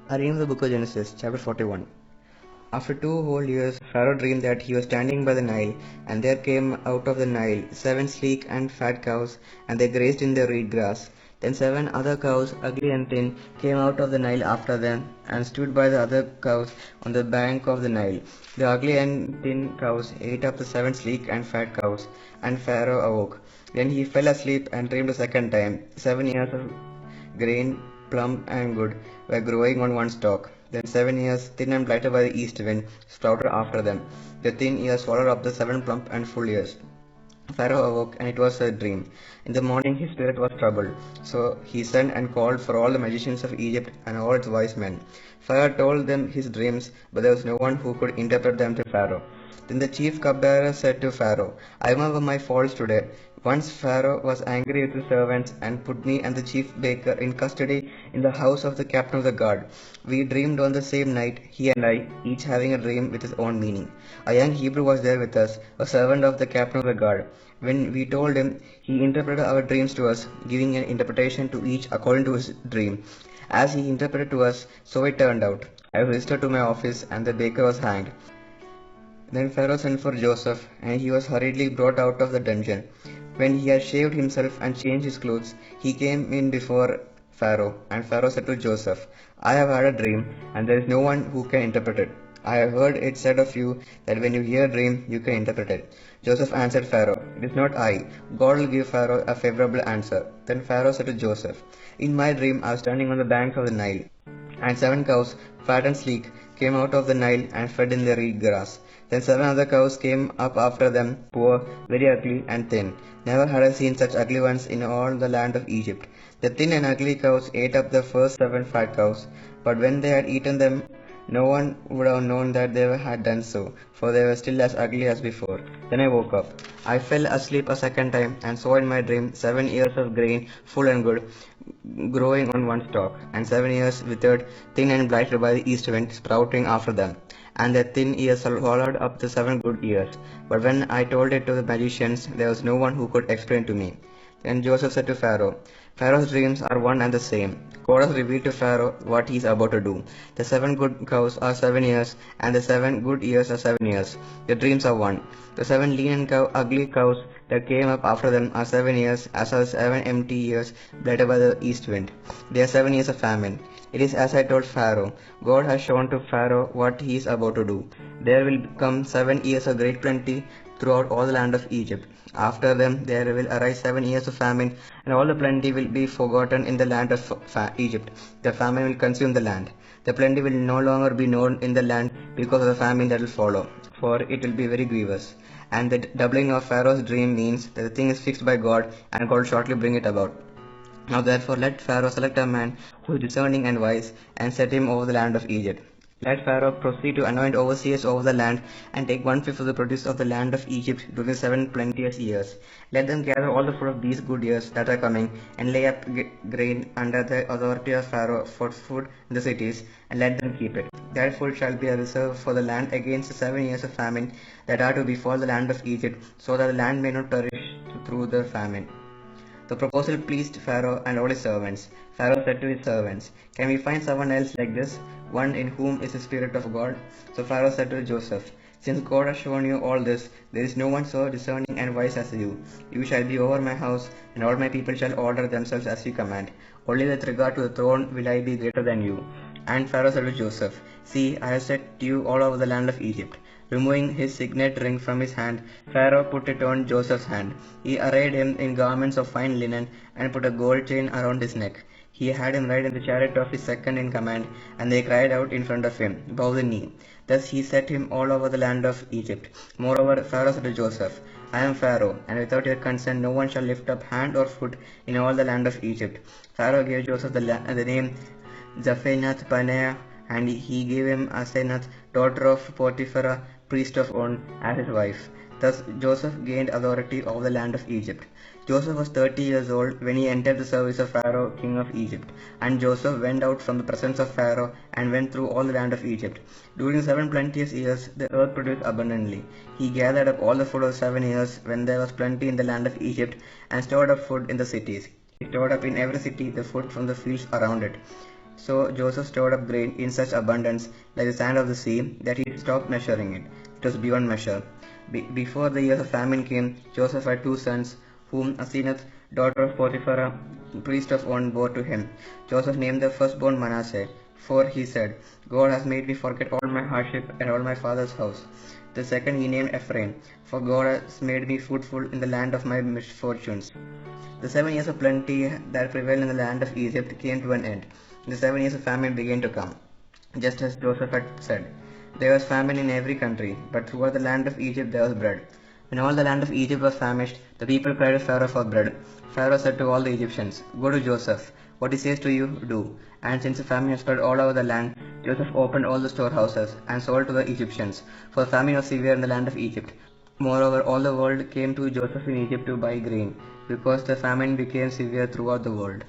A reading of the book of Genesis, chapter 41. After 2 whole years, Pharaoh dreamed that he was standing by the Nile, and there came out of the Nile 7 sleek and fat cows, and they grazed in the reed grass. Then 7 other cows, ugly and thin, came out of the Nile after them, and stood by the other cows on the bank of the Nile. The ugly and thin cows ate up the 7 sleek and fat cows, and Pharaoh awoke. Then he fell asleep and dreamed a second time. 7 years of grain, plump and good, were growing on one stalk. Then 7 years, thin and blighted by the east wind, sprouted after them. The thin years swallowed up the 7 plump and full years. Pharaoh awoke, and it was a dream. In the morning his spirit was troubled. So he sent and called for all the magicians of Egypt and all its wise men. Pharaoh told them his dreams, but there was no one who could interpret them to Pharaoh. Then the chief cupbearer said to Pharaoh, I remember my faults today. Once Pharaoh was angry with his servants and put me and the chief baker in custody in the house of the captain of the guard. We dreamed on the same night, he and I, each having a dream with his own meaning. A young Hebrew was there with us, a servant of the captain of the guard. When we told him, he interpreted our dreams to us, giving an interpretation to each according to his dream. As he interpreted to us, so it turned out. I was restored to my office, and the baker was hanged. Then Pharaoh sent for Joseph, and he was hurriedly brought out of the dungeon. When he had shaved himself and changed his clothes, he came in before Pharaoh, and Pharaoh said to Joseph, I have had a dream, and there is no one who can interpret it. I have heard it said of you that when you hear a dream, you can interpret it. Joseph answered Pharaoh, It is not I. God will give Pharaoh a favorable answer. Then Pharaoh said to Joseph, In my dream I was standing on the banks of the Nile, and 7 cows, fat and sleek, came out of the Nile and fed in the reed grass. Then 7 other cows came up after them, poor, very ugly, and thin. Never had I seen such ugly ones in all the land of Egypt. The thin and ugly cows ate up the first 7 fat cows, but when they had eaten them, no one would have known that they had done so, for they were still as ugly as before. Then I woke up. I fell asleep a second time, and saw in my dream 7 years of grain, full and good, growing on one stalk, and 7 years withered, thin and blighted by the east wind, sprouting after them. And the thin years swallowed up the 7 good years. But when I told it to the magicians, there was no one who could explain to me. Then Joseph said to Pharaoh, Pharaoh's dreams are one and the same. God has revealed to Pharaoh what he is about to do. The 7 good cows are 7 years, and the 7 good years are 7 years. The dreams are one. The 7 lean and ugly cows that came up after them are 7 years, as are the 7 empty years blighted by the east wind. They are 7 years of famine. It is as I told Pharaoh. God has shown to Pharaoh what he is about to do. There will come 7 years of great plenty throughout all the land of Egypt. After them there will arise 7 years of famine, and all the plenty will be forgotten in the land of Egypt. The famine will consume the land. The plenty will no longer be known in the land because of the famine that will follow, for it will be very grievous. And the doubling of Pharaoh's dream means that the thing is fixed by God, and God will shortly bring it about. Now therefore let Pharaoh select a man who is discerning and wise, and set him over the land of Egypt. Let Pharaoh proceed to anoint overseers over the land, and take 1/5 of the produce of the land of Egypt during the 7 plenteous years. Let them gather all the fruit of these good years that are coming, and lay up grain under the authority of Pharaoh for food in the cities, and let them keep it. That food shall be a reserve for the land against the 7 years of famine that are to befall the land of Egypt, so that the land may not perish through the famine. The proposal pleased Pharaoh and all his servants. Pharaoh said to his servants, Can we find someone else like this, one in whom is the Spirit of God? So Pharaoh said to Joseph, Since God has shown you all this, there is no one so discerning and wise as you. You shall be over my house, and all my people shall order themselves as you command. Only with regard to the throne will I be greater than you. And Pharaoh said to Joseph, See, I have set you all over the land of Egypt. Removing his signet ring from his hand, Pharaoh put it on Joseph's hand. He arrayed him in garments of fine linen, and put a gold chain around his neck. He had him ride in the chariot of his second in command, and they cried out in front of him, Bow the knee. Thus he set him all over the land of Egypt. Moreover, Pharaoh said to Joseph, I am Pharaoh, and without your consent no one shall lift up hand or foot in all the land of Egypt. Pharaoh gave Joseph the name Zaphenath-paneah, and he gave him Asenath, daughter of Potiphar, priest of On, as his wife. Thus Joseph gained authority over the land of Egypt. Joseph was 30 years old when he entered the service of Pharaoh, king of Egypt. And Joseph went out from the presence of Pharaoh and went through all the land of Egypt. During 7 plenteous years, the earth produced abundantly. He gathered up all the food of 7 years when there was plenty in the land of Egypt and stored up food in the cities. He stored up in every city the food from the fields around it. So Joseph stored up grain in such abundance, like the sand of the sea, that he stopped measuring it. It was beyond measure. Before the years of famine came, Joseph had 2 sons, whom Asenath, daughter of Potiphar, priest of On, bore to him. Joseph named the firstborn Manasseh, for he said, God has made me forget all my hardship and all my father's house. The second he named Ephraim, for God has made me fruitful in the land of my misfortunes. The 7 years of plenty that prevailed in the land of Egypt came to an end. The 7 years of famine began to come, just as Joseph had said. There was famine in every country, but throughout the land of Egypt there was bread. When all the land of Egypt was famished, the people cried to Pharaoh for bread. Pharaoh said to all the Egyptians, Go to Joseph. What he says to you, do. And since the famine had spread all over the land, Joseph opened all the storehouses and sold to the Egyptians, for the famine was severe in the land of Egypt. Moreover, all the world came to Joseph in Egypt to buy grain, because the famine became severe throughout the world.